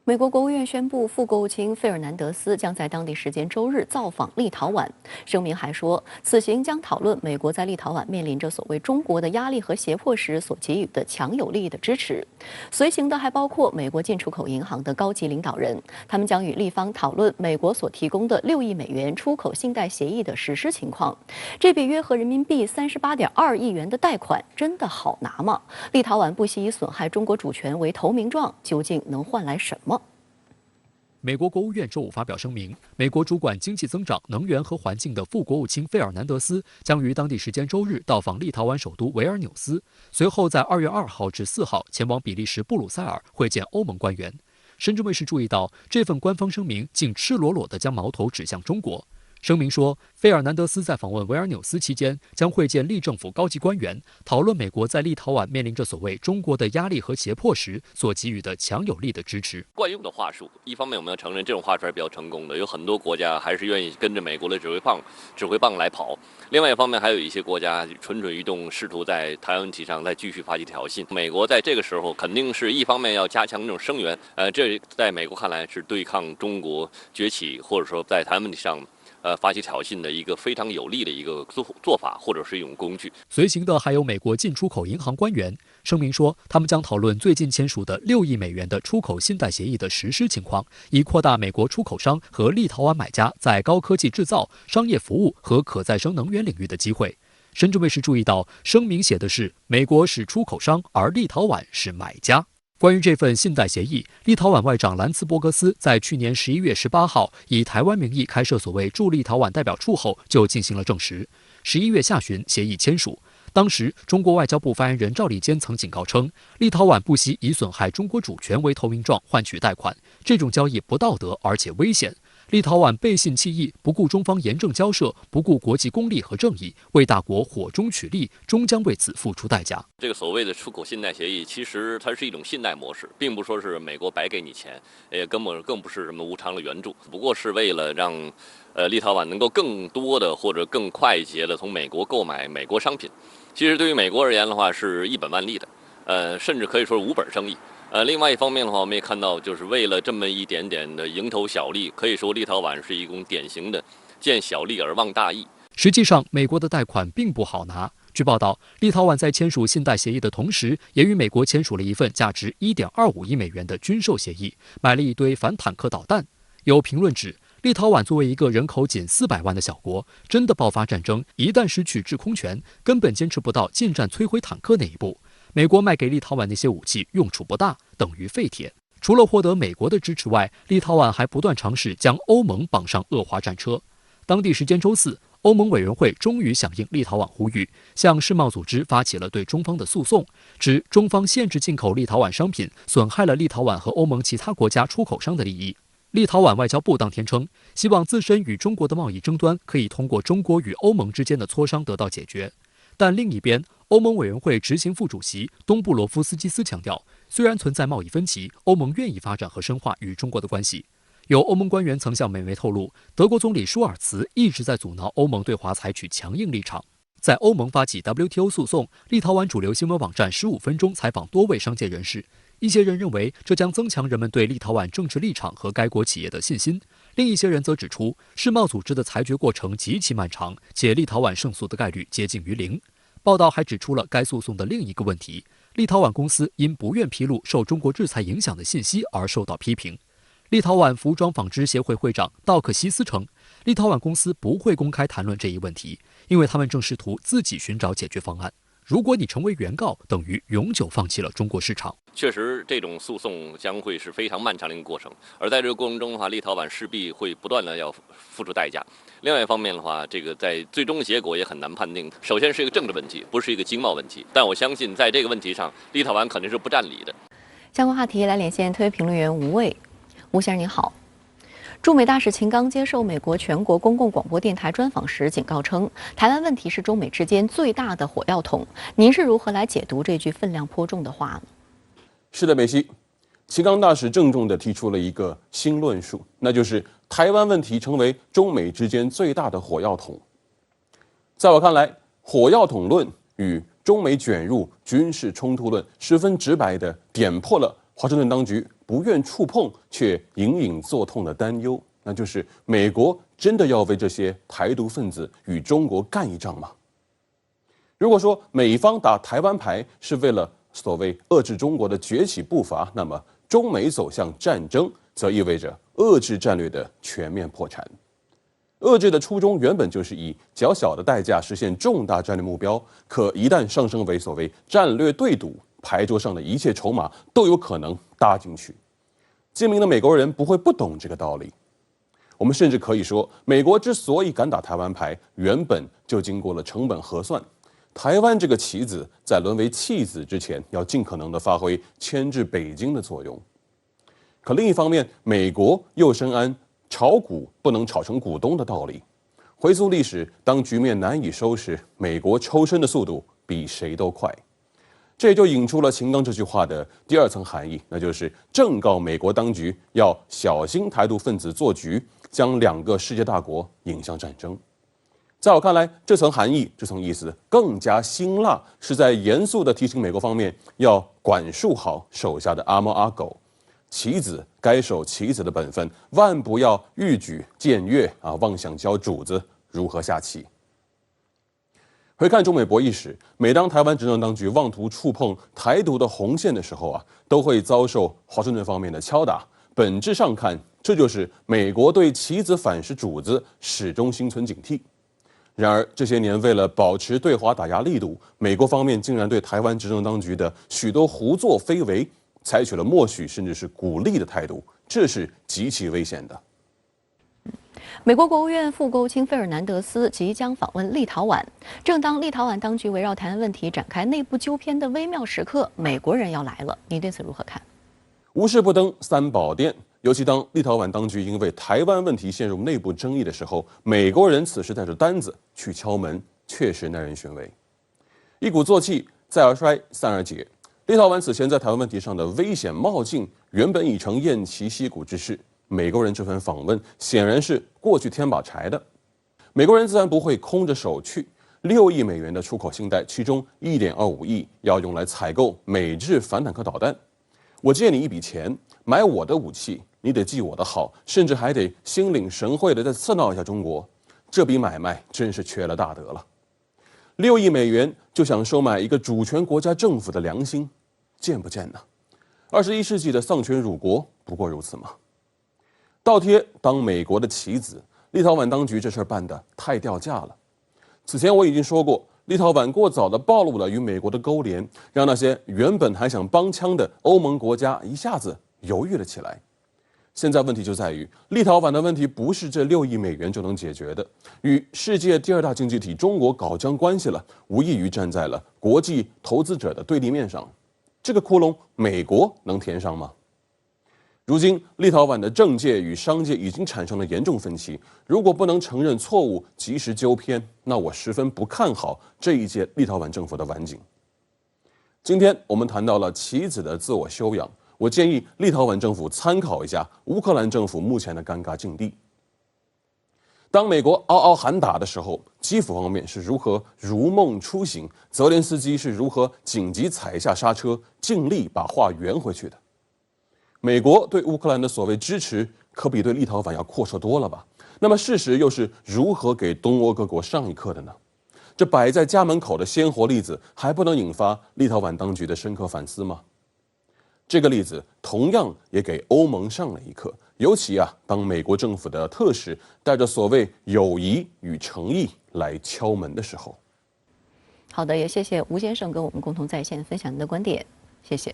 美国国务院宣布，副国务卿费尔南德斯将在当地时间周日造访立陶宛。声明还说，此行将讨论美国在立陶宛面临着所谓中国的压力和胁迫时所给予的强有力的支持。随行的还包括美国进出口银行的高级领导人，他们将与立方讨论美国所提供的6亿美元出口信贷协议的实施情况。这笔约合人民币38.2亿元的贷款真的好拿吗？立陶宛不惜以损害中国主权为投名状，究竟能换来什么？美国国务院周五发表声明，美国主管经济增长、能源和环境的副国务卿费尔南德斯将于当地时间周日到访立陶宛首都维尔纽斯，随后在2月2号至4号前往比利时布鲁塞尔会见欧盟官员。深圳卫视注意到，这份官方声明竟赤裸裸地将矛头指向中国。声明说，费尔南德斯在访问维尔纽斯期间将会见立政府高级官员，讨论美国在立陶宛面临着所谓中国的压力和胁迫时所给予的强有力的支持。惯用的话术，一方面我们要承认这种话术是比较成功的，有很多国家还是愿意跟着美国的指挥棒来跑。另外一方面，还有一些国家蠢蠢欲动，试图在台湾问题上再继续发起挑衅。美国在这个时候肯定是一方面要加强这种声援，这在美国看来是对抗中国崛起，或者说在台湾问题上发起挑衅的一个非常有力的一个做法，或者是一种工具。随行的还有美国进出口银行官员，声明说，他们将讨论最近签署的6亿美元的出口信贷协议的实施情况，以扩大美国出口商和立陶宛买家在高科技制造、商业服务和可再生能源领域的机会。深圳卫视注意到，声明写的是美国是出口商，而立陶宛是买家。关于这份信贷协议，立陶宛外长兰茨伯格斯在去年11月18号以台湾名义开设所谓驻立陶宛代表处后，就进行了证实。11月下旬，协议签署。当时，中国外交部发言人赵立坚曾警告称，立陶宛不惜以损害中国主权为投名状换取贷款，这种交易不道德而且危险。立陶宛背信弃义，不顾中方严正交涉，不顾国际公理和正义，为大国火中取栗，终将为此付出代价。这个所谓的出口信贷协议，其实它是一种信贷模式，并不说是美国白给你钱，也更不是什么无偿的援助，不过是为了让立陶宛能够更多的或者更快捷的从美国购买美国商品。其实对于美国而言的话，是一本万利的，甚至可以说是无本生意。另外一方面的话，我们也看到，就是为了这么一点点的蝇头小利，可以说立陶宛是一种典型的见小利而忘大义。实际上，美国的贷款并不好拿。据报道，立陶宛在签署信贷协议的同时，也与美国签署了一份价值1.25亿美元的军售协议，买了一堆反坦克导弹。有评论指，立陶宛作为一个人口仅400万的小国，真的爆发战争，一旦失去制空权，根本坚持不到近战摧毁坦克那一步。美国卖给立陶宛那些武器用处不大，等于废铁。除了获得美国的支持外，立陶宛还不断尝试将欧盟绑上恶华战车。当地时间周四，欧盟委员会终于响应立陶宛呼吁，向世贸组织发起了对中方的诉讼，指中方限制进口立陶宛商品，损害了立陶宛和欧盟其他国家出口商的利益。立陶宛外交部当天称，希望自身与中国的贸易争端可以通过中国与欧盟之间的磋商得到解决。但另一边，欧盟委员会执行副主席东布罗夫斯基斯强调，虽然存在贸易分歧，欧盟愿意发展和深化与中国的关系。有欧盟官员曾向美媒透露，德国总理舒尔茨一直在阻挠欧盟对华采取强硬立场。在欧盟发起 WTO 诉讼，立陶宛主流新闻网站15分钟采访多位商界人士，一些人认为这将增强人们对立陶宛政治立场和该国企业的信心，另一些人则指出，世贸组织的裁决过程极其漫长，且立陶宛胜诉的概率接近于0。报道还指出了该诉讼的另一个问题：立陶宛公司因不愿披露受中国制裁影响的信息而受到批评。立陶宛服装纺织协会会长道克西斯称，立陶宛公司不会公开谈论这一问题，因为他们正试图自己寻找解决方案。如果你成为原告，等于永久放弃了中国市场。确实，这种诉讼将会是非常漫长的一个过程，而在这个过程中的话，立陶宛势必会不断的要付出代价。另外一方面的话，这个在最终的结果也很难判定。首先是一个政治问题，不是一个经贸问题。但我相信，在这个问题上，立陶宛肯定是不占理的。相关话题来连线特约评论员吴卫。吴先生您好。驻美大使秦刚接受美国全国公共广播电台专访时警告称，台湾问题是中美之间最大的火药桶。您是如何来解读这句分量颇重的话呢？是的，美西，秦刚大使郑重地提出了一个新论述，那就是台湾问题成为中美之间最大的火药桶。在我看来，火药桶论与中美卷入军事冲突论十分直白地点破了华盛顿当局不愿触碰却隐隐作痛的担忧，那就是美国真的要为这些台独分子与中国干一仗吗？如果说美方打台湾牌是为了所谓遏制中国的崛起步伐，那么中美走向战争，则意味着遏制战略的全面破产。遏制的初衷原本就是以较小的代价实现重大战略目标，可一旦上升为所谓战略对赌，牌桌上的一切筹码都有可能搭进去。精明的美国人不会不懂这个道理。我们甚至可以说，美国之所以敢打台湾牌，原本就经过了成本核算。台湾这个棋子在沦为弃子之前，要尽可能的发挥牵制北京的作用。可另一方面，美国又深谙炒股不能炒成股东的道理。回溯历史，当局面难以收拾，美国抽身的速度比谁都快。这也就引出了秦刚这句话的第二层含义，那就是正告美国当局要小心台独分子做局，将两个世界大国引向战争。在我看来，这层含义、这层意思更加辛辣，是在严肃地提醒美国方面要管束好手下的阿猫阿狗，棋子该守棋子的本分，万不要欲举僭越妄想教主子如何下棋。回看中美博弈史，每当台湾执政当局妄图触碰台独的红线的时候都会遭受华盛顿方面的敲打。本质上看，这就是美国对棋子反噬主子始终心存警惕。然而这些年，为了保持对华打压力度，美国方面竟然对台湾执政当局的许多胡作非为采取了默许甚至是鼓励的态度，这是极其危险的。美国国务院副国务卿费尔南德斯即将访问立陶宛。正当立陶宛当局围绕台湾问题展开内部纠偏的微妙时刻，美国人要来了，你对此如何看？无事不登三宝殿。尤其当立陶宛当局因为台湾问题陷入内部争议的时候，美国人此时带着单子去敲门，确实耐人寻味。一鼓作气，再而衰，三而竭。立陶宛此前在台湾问题上的危险冒进，原本已成偃旗息鼓之势。美国人这份访问显然是过去添把柴的。美国人自然不会空着手去，6亿美元的出口信贷，其中1.25亿要用来采购美制反坦克导弹。我借你一笔钱，买我的武器，你得记我的好，甚至还得心领神会的再刺挠一下中国，这笔买卖真是缺了大德了。6亿美元就想收买一个主权国家政府的良心，贱不贱呢？21世纪的丧权辱国不过如此嘛。倒贴当美国的棋子，立陶宛当局这事儿办得太掉价了。此前我已经说过，立陶宛过早地暴露了与美国的勾连，让那些原本还想帮腔的欧盟国家一下子犹豫了起来。现在问题就在于，立陶宛的问题不是这6亿美元就能解决的，与世界第2大经济体中国搞僵关系了，无异于站在了国际投资者的对立面上。这个窟窿，美国能填上吗？如今，立陶宛的政界与商界已经产生了严重分歧。如果不能承认错误，及时纠偏，那我十分不看好这一届立陶宛政府的晚景。今天我们谈到了棋子的自我修养，我建议立陶宛政府参考一下乌克兰政府目前的尴尬境地。当美国嗷嗷喊打的时候，基辅方面是如何如梦初醒，泽连斯基是如何紧急踩下刹车，尽力把话圆回去的。美国对乌克兰的所谓支持，可比对立陶宛要阔绰多了吧？那么事实又是如何给东欧各国上一课的呢？这摆在家门口的鲜活例子，还不能引发立陶宛当局的深刻反思吗？这个例子同样也给欧盟上了一课，尤其当美国政府的特使带着所谓友谊与诚意来敲门的时候。好的，也谢谢吴先生跟我们共同在线分享您的观点，谢谢。